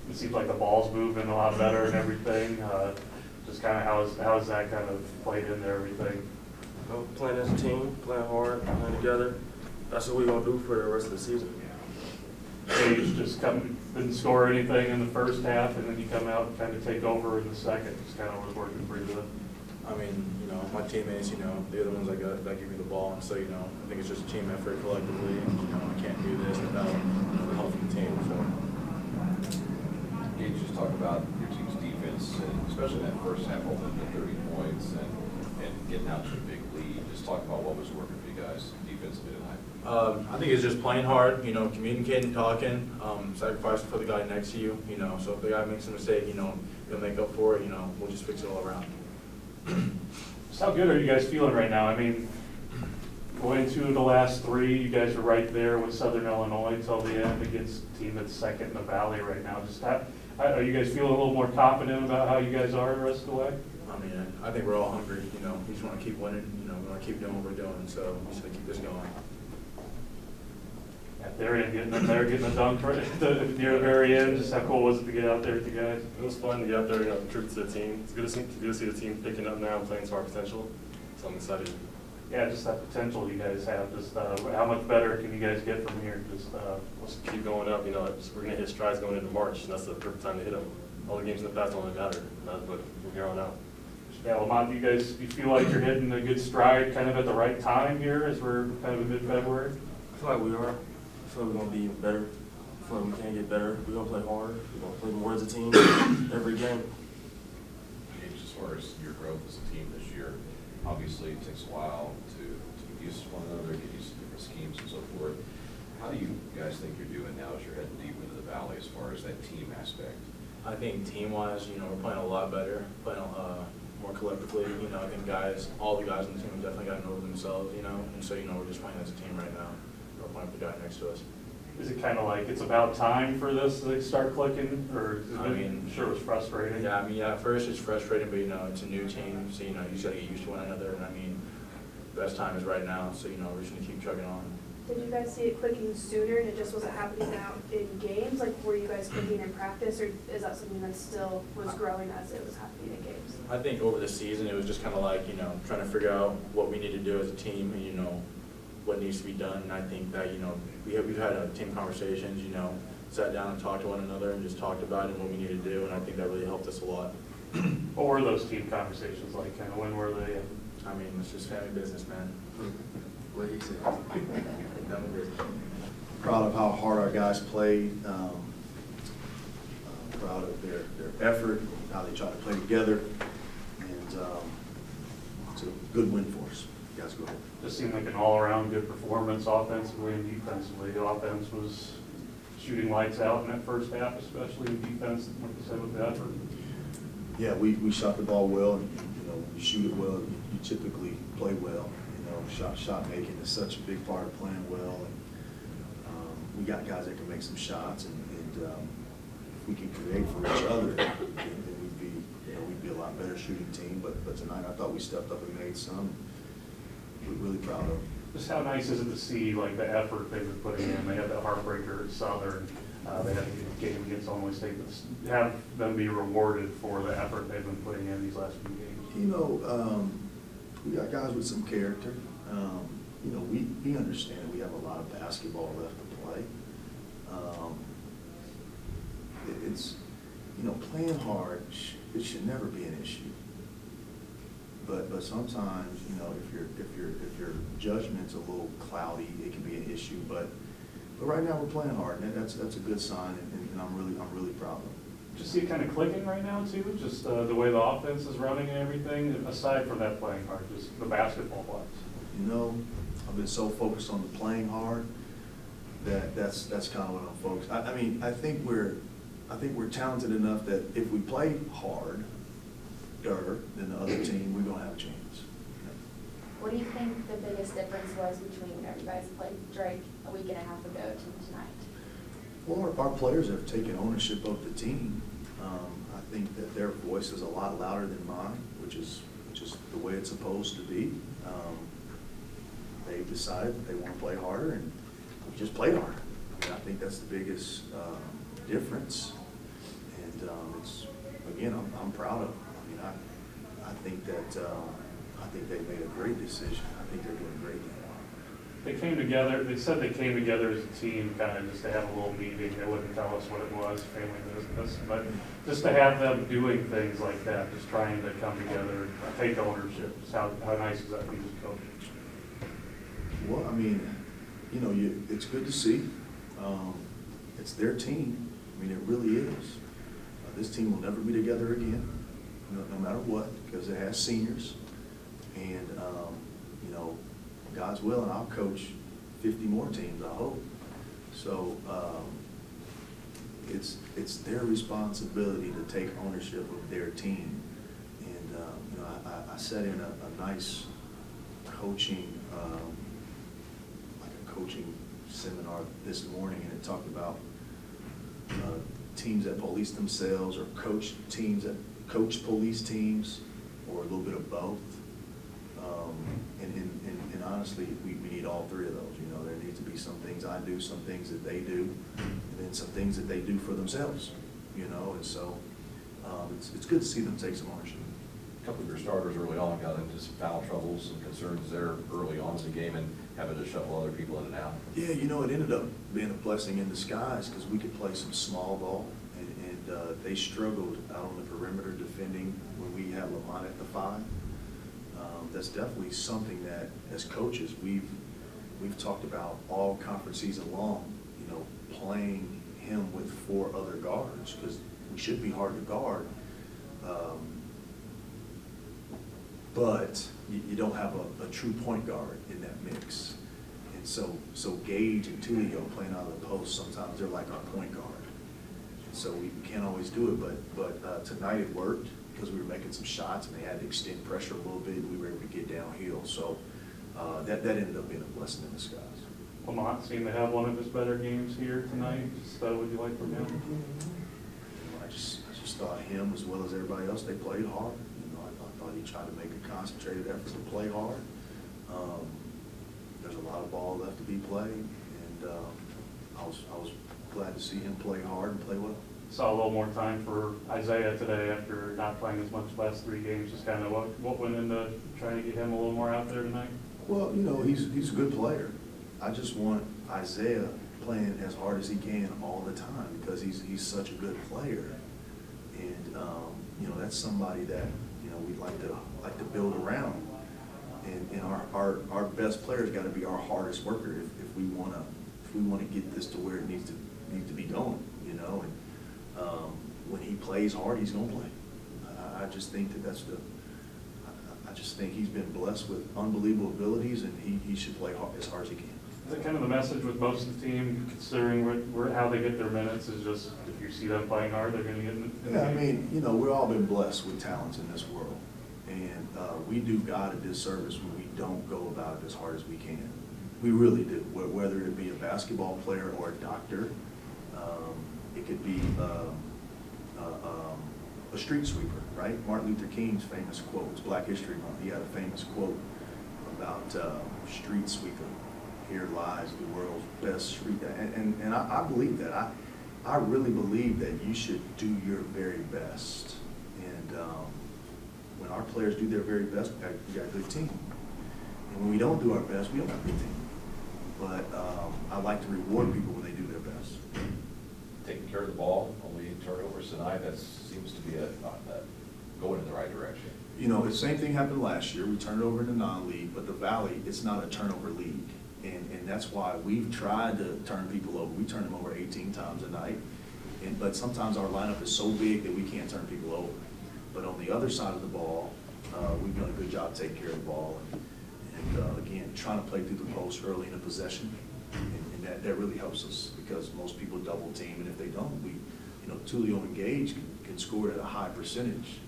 it seems like the ball's moving a lot better and everything. Just kind of how is that kind of played into everything? Well, playing as a team, playing hard, playing together. That's what we're going to do for the rest of the season. Gaige just didn't score anything in the first half, and then you come out and kind of take over in the second. Just kind of was working pretty good. I mean, my teammates, they're the ones that give me the ball, and so, I think it's just a team effort collectively, and, I can't do this without, the help from the team, so. Can you just talk about your team's defense, and especially in that first half, holding to 30 points and getting out to a big lead? Just talk about what was working for you guys defensively tonight. I think it's just playing hard, communicating, talking, sacrificing for the guy next to you, so if the guy makes a mistake, he'll make up for it, we'll just fix it all around. So how good are you guys feeling right now? I mean, going into the last three, you guys are right there with Southern Illinois until the end against a team that's second in the Valley right now. Just are you guys feeling a little more confident about how you guys are the rest of the way? I mean, I think we're all hungry, we just want to keep winning, we want to keep doing what we're doing, so we just want to keep this going. At Darian getting a dunk right near the very end. Just how cool was it to get out there with you guys? It was fun to get out there, tribute to the team. It's good to see the team picking up now and playing to our potential. So I'm excited. Yeah, just that potential you guys have. Just how much better can you guys get from here? Let's keep going up. We're going to hit strides going into March, and that's the perfect time to hit them. All the games in the past don't really matter, but from here on out. Yeah, Lamont, you feel like you're hitting a good stride kind of at the right time here as we're kind of in mid-February? I feel like we are. I feel like we're going to be even better. I feel like we can get better. We're going to play harder. We're going to play more as a team every game. As far as your growth as a team this year, obviously it takes a while to get used to one another, get used to different schemes and so forth. How do you guys think you're doing now as you're heading deep into the Valley as far as that team aspect? I think team-wise, we're playing a lot better, playing more collectively. I think all the guys on the team have definitely gotten over themselves, and so, we're just playing as a team right now. We're playing with the guy next to us. Is it kind of like it's about time for this to start clicking, or I'm sure it was frustrating? Yeah, at first it's frustrating, but it's a new team, so you just got to get used to one another. And the best time is right now, so we're just gonna keep chugging on. Did you guys see it clicking sooner and it just wasn't happening out in games? Like, were you guys clicking in practice, or is that something that still was growing as it was happening in games? I think over the season it was just kind of like trying to figure out what we need to do as a team, and what needs to be done. And I think that we've had team conversations, sat down and talked to one another and just talked about it and what we need to do, and I think that really helped us a lot. What were those team conversations like? Kind of when were they? It's just family business, man. What do you say? Family business. Proud of how hard our guys played. Proud of their effort, how they tried to play together, and it's a good win for us. You guys go ahead. Just seemed like an all-around good performance offensively and defensively. The offense was shooting lights out in that first half, especially in defense, like I said, with the effort. Yeah, we shot the ball well, and you shoot it well, you typically play well. Shot making is such a big part of playing well, and we got guys that can make some shots, and if we can create for each other, then we'd be a lot better shooting team. But tonight I thought we stepped up and made some. We're really proud of them. Just how nice is it to see like the effort they've been putting in? They had that heartbreaker at Southern. They had a game against Illinois State, but have them be rewarded for the effort they've been putting in these last few games. We got guys with some character. We understand we have a lot of basketball left to play. It's playing hard. It should never be an issue. But sometimes if your judgment's a little cloudy, it can be an issue. But right now we're playing hard, and that's a good sign, and I'm really proud of them. Just see it kind of clicking right now too, just the way the offense is running and everything, aside from that playing hard, just the basketball wise. I've been so focused on the playing hard that's kind of what I'm focused. I think we're talented enough that if we play harder than the other team, we're gonna have a chance. What do you think the biggest difference was between whenever you guys played Drake a week and a half ago to tonight? Well, our players have taken ownership of the team. I think that their voice is a lot louder than mine, which is the way it's supposed to be. They've decided that they want to play harder, and we just played harder. I think that's the biggest difference. it's, again, I'm proud of them. I mean, I think that, I think they made a great decision. I think they're doing great now. They came together, they said they came together as a team, kind of just to have a little meeting. They wouldn't tell us what it was, family business, but just to have them doing things like that, just trying to come together, take ownership. How nice is that for you as a coach? Well, I mean, you know, it's good to see. It's their team. I mean, it really is. This team will never be together again, no matter what, because it has seniors. And, you know, God's willing, I'll coach 50 more teams, I hope. So it's their responsibility to take ownership of their team. And, you know, I sat in a nice coaching, like a coaching seminar this morning, and it talked about teams that police themselves, or coach teams that coach police teams, or a little bit of both. And honestly, we need all three of those. You know, there needs to be some things I do, some things that they do, and then some things that they do for themselves. You know, and so it's good to see them take some ownership. A couple of your starters early on got into some foul troubles, some concerns there early on in the game, and having to shuffle other people in and out. Yeah, you know, it ended up being a blessing in disguise because we could play some small ball, and they struggled out on the perimeter defending when we had Lamont at the 5. That's definitely something that, as coaches, we've talked about all conference season long. You know, playing him with 4 other guards because we should be hard to guard. But you don't have a true point guard in that mix. And so Gaige and Tulio playing out of the post, sometimes they're like our point guard. And so we can't always do it, but tonight it worked because we were making some shots and they had to extend pressure a little bit. We were able to get downhill. So that ended up being a blessing in disguise. Lamont seemed to have one of his better games here tonight. Just what would you like from him? I just thought him, as well as everybody else, they played hard. I thought he tried to make a concentrated effort to play hard. There's a lot of ball left to be played, and I was glad to see him play hard and play well. Saw a little more time for Isaiah today after not playing as much last 3 games. Just kind of what went into trying to get him a little more out there tonight? Well, you know, he's a good player. I just want Isaiah playing as hard as he can all the time because he's such a good player, and you know, that's somebody that, you know, we'd like to build around. And our best player's got to be our hardest worker if we want to get this to where it needs to be going, you know. And when he plays hard, he's going to play. I just think I just think he's been blessed with unbelievable abilities, and he should play as hard as he can. Is that kind of the message with most of the team, considering how they get their minutes, is just if you see them playing hard, they're going to get in the Yeah, I game? mean, you know, we've all been blessed with talents in this world, and we do God a disservice when we don't go about it as hard as we can. We really do, whether it be a basketball player or a doctor. It could be a street sweeper, right? Martin Luther King's famous quotes, Black History Month, he had a famous quote about street sweeper. Here lies the world's best street. And I believe that. I really believe that you should do your very best. And when our players do their very best, we got a good team. And when we don't do our best, we don't have a good team. But I like to reward people when they do their best. Taking care of the ball, only turnovers tonight, that seems to be going in the right direction. You know, the same thing happened last year. We turned it over in the non-league, but the Valley, it's not a turnover league. And that's why we've tried to turn people over. We turn them over 18 times a night. But sometimes our lineup is so big that we can't turn people over. But on the other side of the ball, we've done a good job taking care of the ball. And again, trying to play through the post early in a possession. And that really helps us because most people double team. And if they don't, you know, Tulio and Gaige can score at a high percentage.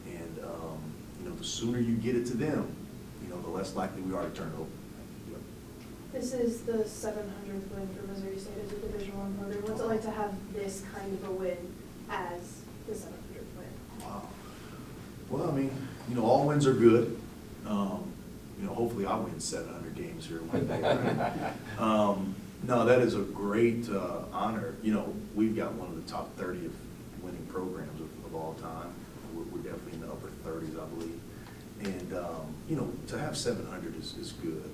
And, you know, the sooner you get it to them, you know, the less likely we are to turn it over. This is the 700th win for Missouri State as a Division I program. What's it like to have this kind of a win as the 700th win? Wow. Well, I mean, you know, all wins are good. You know, hopefully I'll win 700 games here one day. Right? No, that is a great honor. You know, we've got one of the top 30 winning programs And, you know, to have 700 is good,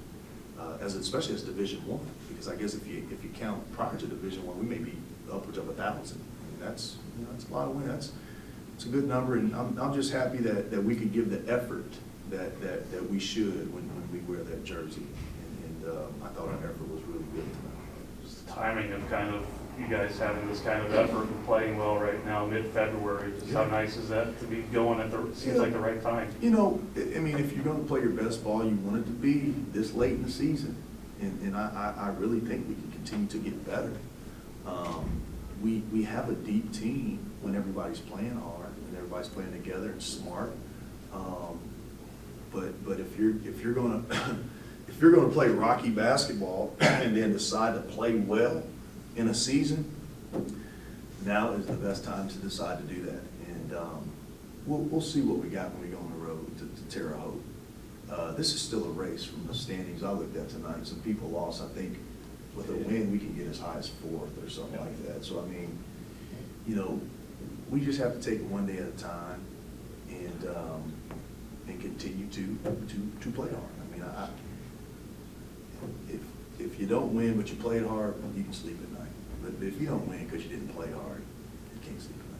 especially as Division I, because I guess if you count prior to Division I, we may be upwards of 1,000. I mean, that's, you know, that's a lot of wins. It's a good number, and I'm just happy that we could give the effort that we should when we wear that jersey. And I thought our effort was really good tonight. Just the timing of kind of you guys having this kind of effort and playing well right now, mid-February. Just how nice is that to be going at seems like the right time? You know, I mean, if you're going to play your best ball, you want it to be this late in the season. And I really think we can continue to get better. We have a deep team when everybody's playing hard and everybody's playing together and smart. But if you're going to if you're going to play rocky basketball and then decide to play well in a season, now is the best time to decide to do that. And we'll see what we got when we go on the road to Terre Haute. This is still a race from the standings I looked at tonight. Some people lost. I think with a win we can get as high as 4th or something like that. So I mean, you know, we just have to take it one day at a time and continue to play hard. I mean, if you don't win but you played hard, you can sleep at night. But if you don't win because you didn't play hard, you can't sleep at night.